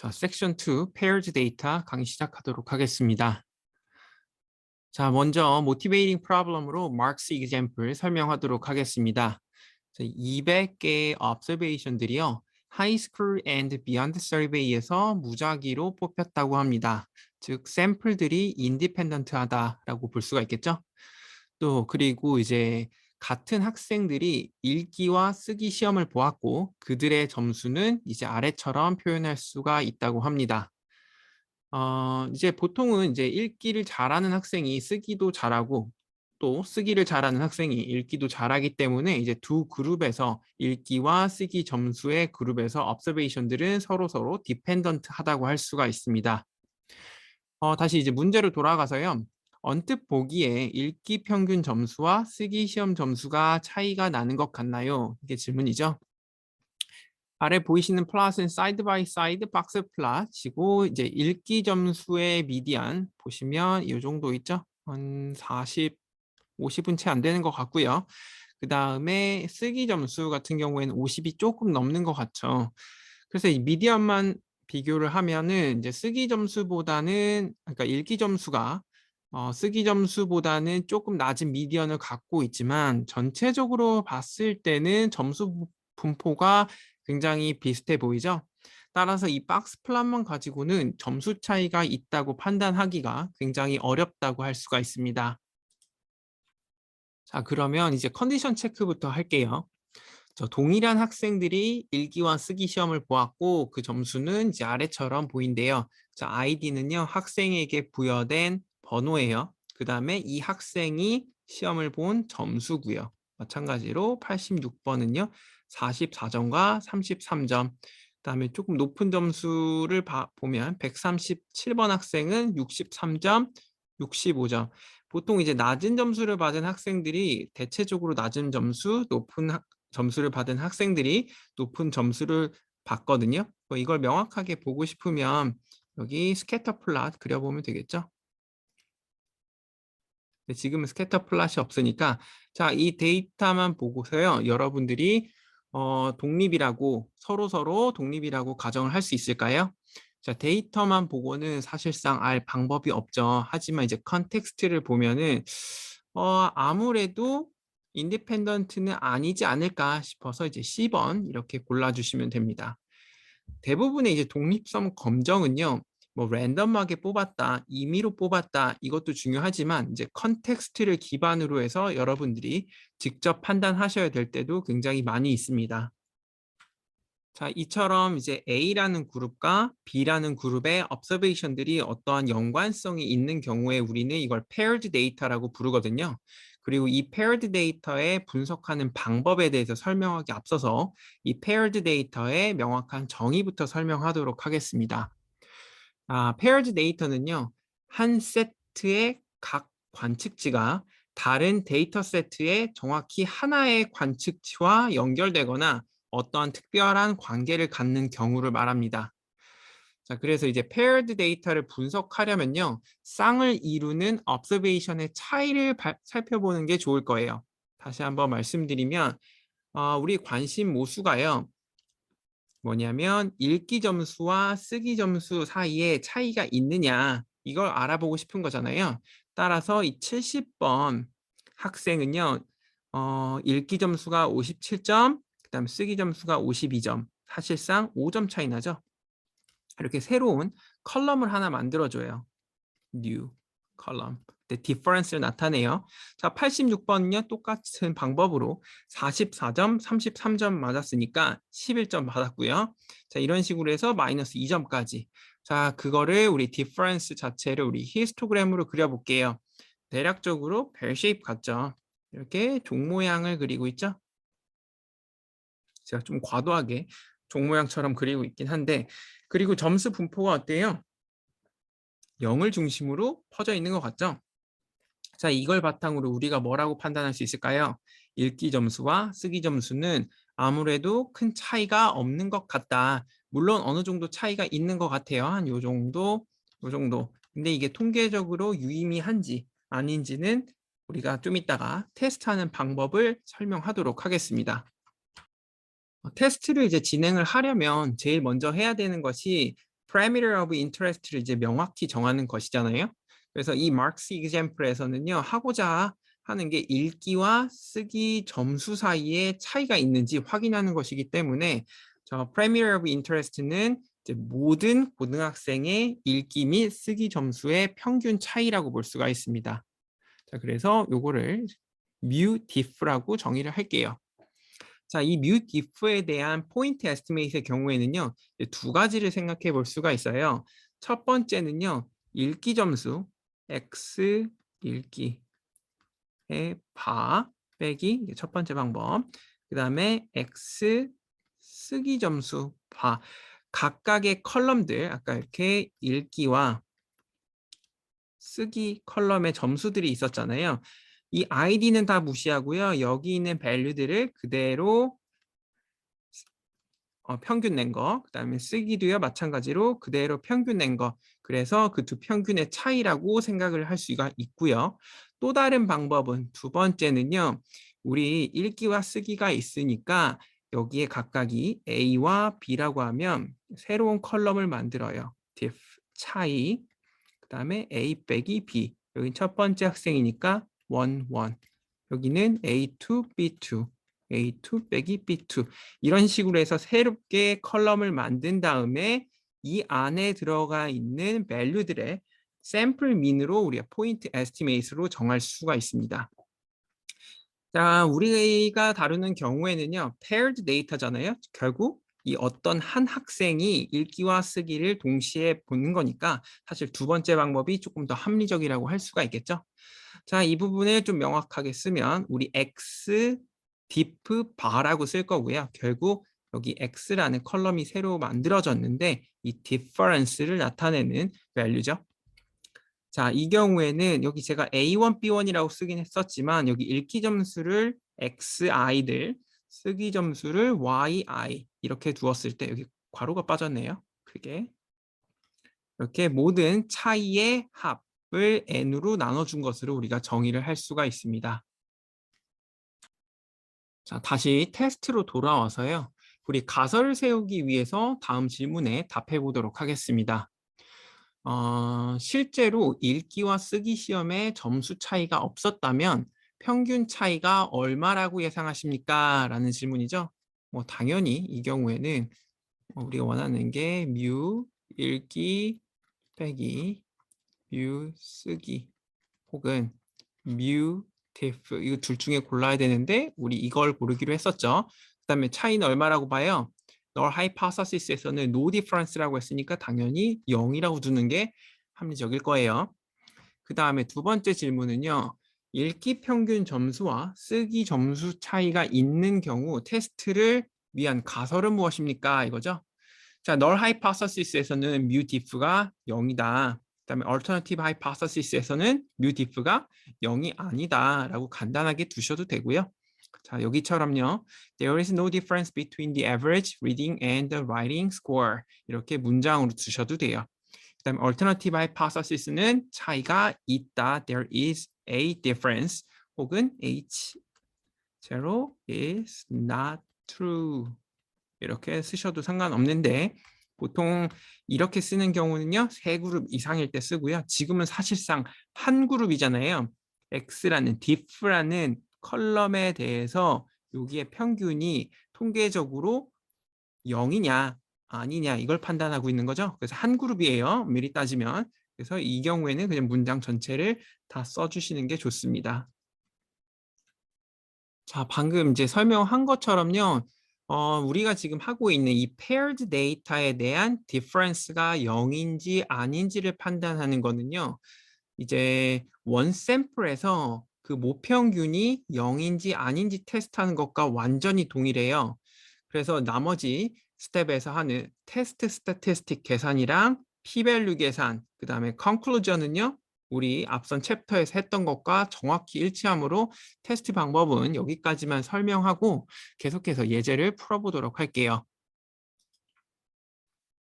자, 섹션 2 paired data 강의 시작하도록 하겠습니다. 자, 먼저 motivating problem으로 marks example 설명하도록 하겠습니다. 200개의 observation들이요. high school and beyond survey에서 무작위로 뽑혔다고 합니다. 즉, 샘플들이 independent하다라고 볼 수가 있겠죠. 또 그리고 이제 같은 학생들이 읽기와 쓰기 시험을 보았고 그들의 점수는 이제 아래처럼 표현할 수가 있다고 합니다. 이제 보통은 이제 읽기를 잘하는 학생이 쓰기도 잘하고 또 쓰기를 잘하는 학생이 읽기도 잘하기 때문에 이제 두 그룹에서 읽기와 쓰기 점수의 그룹에서 observation들은 서로 디펜던트하다고 할 수가 있습니다. 다시 이제 문제로 돌아가서요. 언뜻 보기에 읽기 평균 점수와 쓰기 시험 점수가 차이가 나는 것 같나요? 이게 질문이죠. 아래 보이시는 플롯은 사이드 바이 사이드 박스 플롯이고 이제 읽기 점수의 미디안 보시면 이 정도 있죠? 한 40, 50은 채 안 되는 것 같고요. 그 다음에 쓰기 점수 같은 경우에는 50이 조금 넘는 것 같죠. 그래서 이 미디안만 비교를 하면은 이제 쓰기 점수보다는 그러니까 읽기 점수가 쓰기 점수보다는 조금 낮은 미디언을 갖고 있지만 전체적으로 봤을 때는 점수 분포가 굉장히 비슷해 보이죠. 따라서 이 박스 플랫만 가지고는 점수 차이가 있다고 판단하기가 굉장히 어렵다고 할 수가 있습니다. 자, 그러면 이제 컨디션 체크부터 할게요. 동일한 학생들이 읽기와 쓰기 시험을 보았고 그 점수는 이제 아래처럼 보인대요. 자, 아이디는요, 학생에게 부여된 번호예요. 그 다음에 이 학생이 시험을 본 점수고요. 마찬가지로 86번은요, 44점과 33점. 그 다음에 조금 높은 점수를 보면 137번 학생은 63점, 65점. 보통 이제 낮은 점수를 받은 학생들이 대체적으로 낮은 점수, 높은 점수를 받은 학생들이 높은 점수를 받거든요. 이걸 명확하게 보고 싶으면 여기 스캐터 플롯 그려보면 되겠죠. 지금은 스캐터 플롯이 없으니까 자, 이 데이터만 보고서요. 여러분들이 독립이라고 서로 독립이라고 가정을 할 수 있을까요? 자, 데이터만 보고는 사실상 알 방법이 없죠. 하지만 이제 컨텍스트를 보면은 아무래도 인디펜던트는 아니지 않을까 싶어서 이제 C번 이렇게 골라주시면 됩니다. 대부분의 이제 독립성 검정은요, 뭐 랜덤하게 뽑았다, 임의로 뽑았다 이것도 중요하지만 이제 컨텍스트를 기반으로 해서 여러분들이 직접 판단하셔야 될 때도 굉장히 많이 있습니다. 자, 이처럼 이제 A라는 그룹과 B라는 그룹의 observation들이 어떠한 연관성이 있는 경우에 우리는 이걸 paired data라고 부르거든요. 그리고 이 paired data의 분석하는 방법에 대해서 설명하기 앞서서 이 paired data의 명확한 정의부터 설명하도록 하겠습니다. paired data는요, 한 세트의 각 관측치가 다른 데이터 세트의 정확히 하나의 관측치와 연결되거나 어떠한 특별한 관계를 갖는 경우를 말합니다. 자, 그래서 이제 paired 데이터를 분석하려면요, 쌍을 이루는 observation의 차이를 살펴보는 게 좋을 거예요. 다시 한번 말씀드리면, 우리 관심 모수가요, 뭐냐면 읽기 점수와 쓰기 점수 사이에 차이가 있느냐, 이걸 알아보고 싶은 거잖아요. 따라서 이 70번 학생은요, 읽기 점수가 57점, 그다음 쓰기 점수가 52점, 사실상 5점 차이 나죠. 이렇게 새로운 컬럼을 하나 만들어줘요. new 컬럼. difference를 나타내요. 자, 86번은요, 똑같은 방법으로 44점, 33점 맞았으니까 11점 받았고요. 자, 이런 식으로 해서 마이너스 2점까지. 자, 그거를 우리 difference 자체를 우리 히스토그램으로 그려볼게요. 대략적으로 벨 쉐입 같죠? 이렇게 종 모양을 그리고 있죠? 제가 좀 과도하게 종 모양처럼 그리고 있긴 한데, 그리고 점수 분포가 어때요? 0을 중심으로 퍼져 있는 것 같죠? 자, 이걸 바탕으로 우리가 뭐라고 판단할 수 있을까요? 읽기 점수와 쓰기 점수는 아무래도 큰 차이가 없는 것 같다. 물론 어느 정도 차이가 있는 것 같아요. 한 요 정도, 요 정도. 근데 이게 통계적으로 유의미한지 아닌지는 우리가 좀 이따가 테스트하는 방법을 설명하도록 하겠습니다. 테스트를 이제 진행을 하려면 제일 먼저 해야 되는 것이 parameter of interest를 이제 명확히 정하는 것이잖아요. 그래서 이 marks example에서는요, 하고자 하는 게 읽기와 쓰기 점수 사이에 차이가 있는지 확인하는 것이기 때문에 저 parameter of interest는 이제 모든 고등학생의 읽기 및 쓰기 점수의 평균 차이라고 볼 수가 있습니다. 자, 그래서 요거를 mu diff라고 정의를 할게요. 자, 이 mu diff에 대한 포인트 에스티메이트의 경우에는요, 두 가지를 생각해 볼 수가 있어요. 첫 번째는요, 읽기 점수 x 읽기의 바 빼기 첫 번째 방법. 그 다음에 x 쓰기 점수 바. 각각의 컬럼들, 아까 이렇게 읽기와 쓰기 컬럼의 점수들이 있었잖아요. 이 id는 다 무시하고요. 여기 있는 value들을 그대로 평균 낸 거, 그 다음에 쓰기도요 마찬가지로 그대로 평균 낸 거. 그래서 그 두 평균의 차이라고 생각을 할 수가 있고요. 또 다른 방법은 두 번째는요. 우리 읽기와 쓰기가 있으니까 여기에 각각이 A와 B라고 하면 새로운 컬럼을 만들어요. diff 차이, 그 다음에 A 빼기 B. 여기 첫 번째 학생이니까 1, 1. 여기는 A2, B2. A2 빼기 B2 이런 식으로 해서 새롭게 컬럼을 만든 다음에 이 안에 들어가 있는 value들의 샘플 민으로 우리가 포인트 에스티메이트로 정할 수가 있습니다. 자, 우리가 다루는 경우에는요, paired 데이터잖아요. 결국 이 어떤 한 학생이 읽기와 쓰기를 동시에 보는 거니까 사실 두 번째 방법이 조금 더 합리적이라고 할 수가 있겠죠. 자, 이 부분을 좀 명확하게 쓰면 우리 x diff bar라고 쓸 거고요. 결국 여기 x라는 컬럼이 새로 만들어졌는데 이 difference를 나타내는 value죠. 자, 이 경우에는 여기 제가 A1, B1이라고 쓰긴 했었지만 여기 읽기 점수를 XI들, 쓰기 점수를 YI 이렇게 두었을 때 여기 괄호가 빠졌네요. 크게. 이렇게 모든 차이의 합을 N으로 나눠준 것으로 우리가 정의를 할 수가 있습니다. 자, 다시 테스트로 돌아와서요. 우리 가설을 세우기 위해서 다음 질문에 답해 보도록 하겠습니다. 실제로 읽기와 쓰기 시험에 점수 차이가 없었다면 평균 차이가 얼마라고 예상하십니까? 라는 질문이죠. 뭐 당연히 이 경우에는 우리가 원하는 게 뮤 읽기 빼기 뮤 쓰기 혹은 뮤 디프 이거 둘 중에 골라야 되는데 우리 이걸 고르기로 했었죠. 그 다음에 차이는 얼마라고 봐요? null hypothesis에서는 no difference라고 했으니까 당연히 0이라고 두는 게 합리적일 거예요. 그 다음에 두 번째 질문은요. 읽기 평균 점수와 쓰기 점수 차이가 있는 경우 테스트를 위한 가설은 무엇입니까? 이거죠. 자, null hypothesis에서는 mu diff가 0이다. 그다음에 alternative hypothesis에서는 mu diff가 0이 아니다라고 간단하게 두셔도 되고요. 자, 여기처럼요. There is no difference between the average reading and the writing score. 이렇게 문장으로 두셔도 돼요. 그다음에 alternative hypothesis는 차이가 있다. There is a difference. 혹은 H0 is not true. 이렇게 쓰셔도 상관없는데 보통 이렇게 쓰는 경우는요. 세 그룹 이상일 때 쓰고요. 지금은 사실상 한 그룹이잖아요. X라는 diff라는 컬럼에 대해서 여기에 평균이 통계적으로 0이냐 아니냐 이걸 판단하고 있는 거죠. 그래서 한 그룹이에요. 미리 따지면. 그래서 이 경우에는 그냥 문장 전체를 다 써주시는 게 좋습니다. 자, 방금 이제 설명한 것처럼요. 우리가 지금 하고 있는 이 paired 데이터에 대한 difference가 0인지 아닌지를 판단하는 거는요. 이제 원 샘플에서 그 모평균이 0인지 아닌지 테스트하는 것과 완전히 동일해요. 그래서 나머지 스텝에서 하는 테스트 스태티스틱 계산이랑 p-value 계산, 그 다음에 conclusion은요. 우리 앞선 챕터에서 했던 것과 정확히 일치하므로 테스트 방법은 여기까지만 설명하고 계속해서 예제를 풀어보도록 할게요.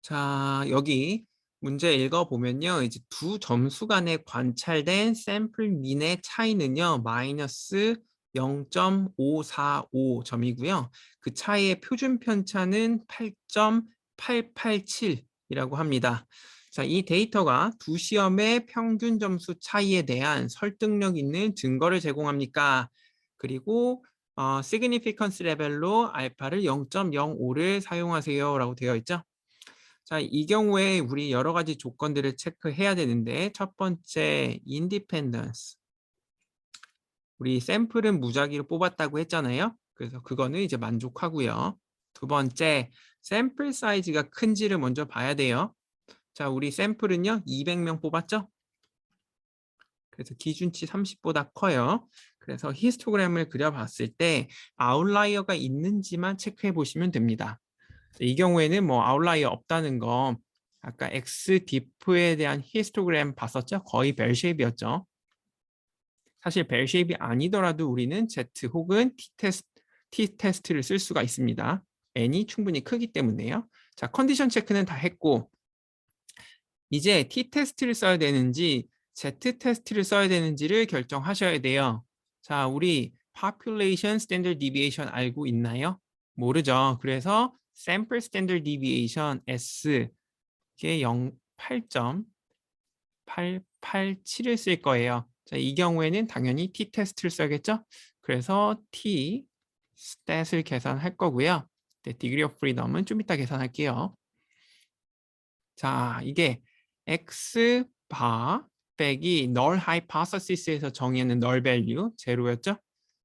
자, 여기 문제 읽어보면요. 이제 두 점수 간에 관찰된 샘플 민의 차이는요. 마이너스 0.545점이고요. 그 차이의 표준 편차는 8.887 이라고 합니다. 자, 이 데이터가 두 시험의 평균 점수 차이에 대한 설득력 있는 증거를 제공합니까? 그리고 significance 레벨로 알파를 0.05를 사용하세요 라고 되어 있죠. 자, 이 경우에 우리 여러 가지 조건들을 체크해야 되는데 첫 번째 independence. 우리 샘플은 무작위로 뽑았다고 했잖아요. 그래서 그거는 이제 만족하고요. 두 번째, 샘플 사이즈가 큰지를 먼저 봐야 돼요. 자, 우리 샘플은요, 200명 뽑았죠? 그래서 기준치 30보다 커요. 그래서 히스토그램을 그려봤을 때 아웃라이어가 있는지만 체크해 보시면 됩니다. 이 경우에는 뭐 아웃라이어 없다는 거 아까 X디프에 대한 히스토그램 봤었죠? 거의 벨 쉐입이었죠. 사실 벨 쉐입이 아니더라도 우리는 Z 혹은 T 테스트를 쓸 수가 있습니다. N이 충분히 크기 때문에요. 자, 컨디션 체크는 다 했고 이제 T-테스트를 써야 되는지 Z-테스트를 써야 되는지를 결정하셔야 돼요. 자, 우리 Population Standard Deviation 알고 있나요? 모르죠. 그래서 Sample Standard Deviation S 게 8.887을 쓸 거예요. 자, 이 경우에는 당연히 T-테스트를 써야겠죠? 그래서 T stat을 계산할 거고요. 네, Degree of Freedom은 좀 이따 계산할게요. 자, 이게 X 바 빼기 null hypothesis에서 정의하는 null value 제로였죠.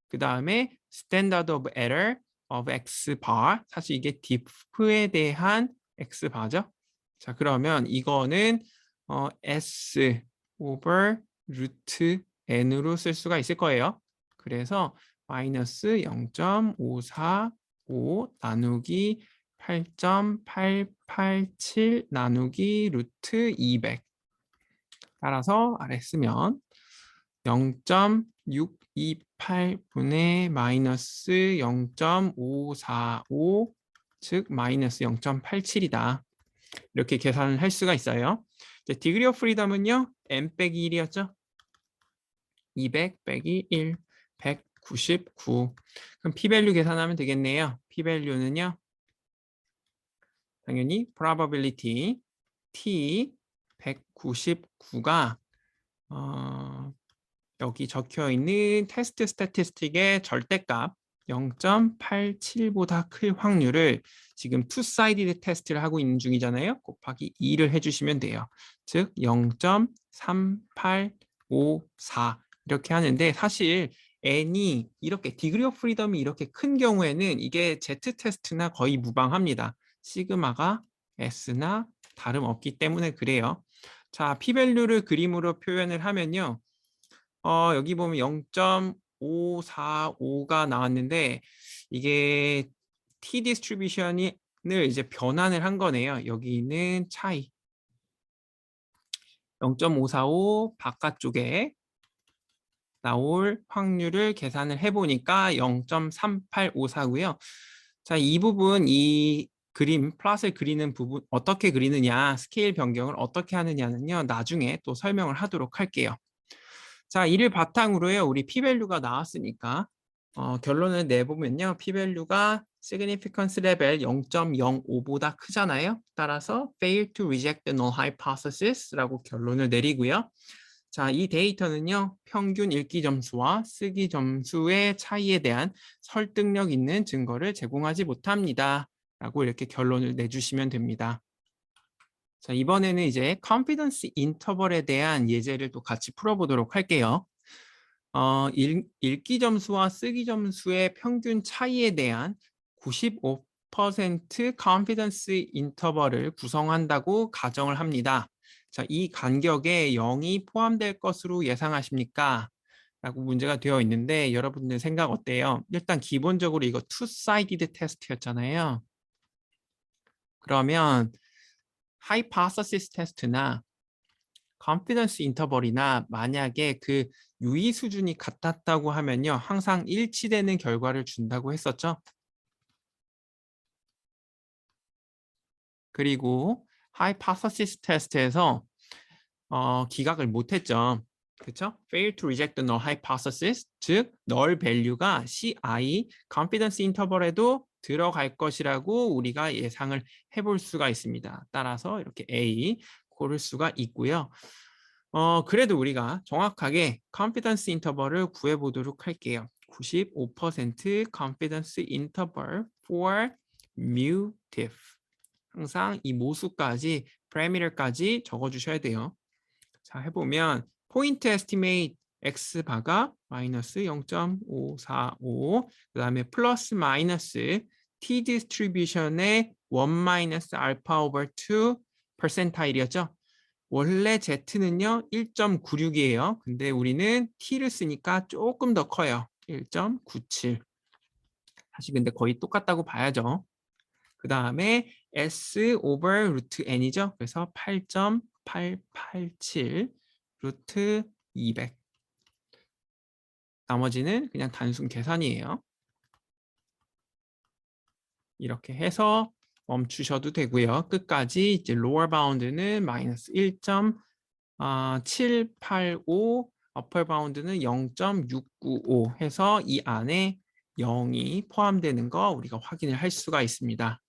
그 다음에 standard of error of X bar 사실 이게 diff에 대한 X 바죠. 자, 그러면 이거는 S over 루트 n으로 쓸 수가 있을 거예요. 그래서 마이너스 0.545 나누기 8.887 나누기 루트 200 따라서 아래 쓰면 0.628분의 마이너스 0.545 즉 마이너스 0.87이다. 이렇게 계산을 할 수가 있어요. 디그리 오브 프리덤은요. n 빼기 1이었죠. 200 빼기 1, 199. 그럼 p-밸류 계산하면 되겠네요. p-밸류는요. 당연히 probability t 199가 여기 적혀 있는 테스트 스태티스틱의 절대값 0.87보다 클 확률을 지금 투사이디드 테스트를 하고 있는 중이잖아요. 곱하기 2를 해주시면 돼요. 즉 0.3854 이렇게 하는데 사실 n이 이렇게 디그리 오브 프리덤이 이렇게 큰 경우에는 이게 Z 테스트나 거의 무방합니다. 시그마가 S나 다름없기 때문에 그래요. 자, p-밸류를 그림으로 표현을 하면요. 여기 보면 0.545가 나왔는데 이게 t 디스트리뷰션을 이제 변환을 한 거네요. 여기 있는 차이 0.545 바깥쪽에 나올 확률을 계산을 해보니까 0.3854고요. 자, 이 부분 이 그림 플롯을 그리는 부분 어떻게 그리느냐 스케일 변경을 어떻게 하느냐는요 나중에 또 설명을 하도록 할게요. 자, 이를 바탕으로요 우리 p-밸류가 나왔으니까 결론을 내보면요 p-밸류가 significance 레벨 0.05보다 크잖아요. 따라서 fail to reject the null hypothesis라고 결론을 내리고요. 자, 이 데이터는요 평균 읽기 점수와 쓰기 점수의 차이에 대한 설득력 있는 증거를 제공하지 못합니다. 라고 이렇게 결론을 내주시면 됩니다. 자, 이번에는 이제 confidence interval에 대한 예제를 또 같이 풀어보도록 할게요. 읽기 점수와 쓰기 점수의 평균 차이에 대한 95% confidence interval을 구성한다고 가정을 합니다. 자, 이 간격에 0이 포함될 것으로 예상하십니까? 라고 문제가 되어 있는데 여러분들 생각 어때요? 일단 기본적으로 이거 two-sided 테스트였잖아요. 그러면 hypothesis 테스트나 confidence interval이나 만약에 그 유의 수준이 같았다고 하면요. 항상 일치되는 결과를 준다고 했었죠. 그리고 hypothesis 테스트에서 기각을 못했죠. 그렇죠? Fail to reject the null hypothesis, 즉 null value가 CI confidence interval에도 들어갈 것이라고 우리가 예상을 해볼 수가 있습니다. 따라서 이렇게 A 고를 수가 있고요. 그래도 우리가 정확하게 confidence interval을 구해보도록 할게요. 95% confidence interval for mu diff. 항상 이 모수까지, parameter까지 적어주셔야 돼요. 자, 해보면 포인트 에스티메이트 x바가 마이너스 0.545, 그 다음에 플러스 마이너스 t 디스트리뷰션의 1 마이너스 알파 오버 2 퍼센타일이었죠. 원래 z는요 1.96이에요. 근데 우리는 t를 쓰니까 조금 더 커요. 1.97. 사실 근데 거의 똑같다고 봐야죠. 그 다음에 s over 루트 n이죠. 그래서 8.887 루트 200. 나머지는 그냥 단순 계산이에요. 이렇게 해서 멈추셔도 되고요. 끝까지 이제 lower bound는 마이너스 1.785, upper bound는 0.695 해서 이 안에 0이 포함되는 거 우리가 확인을 할 수가 있습니다.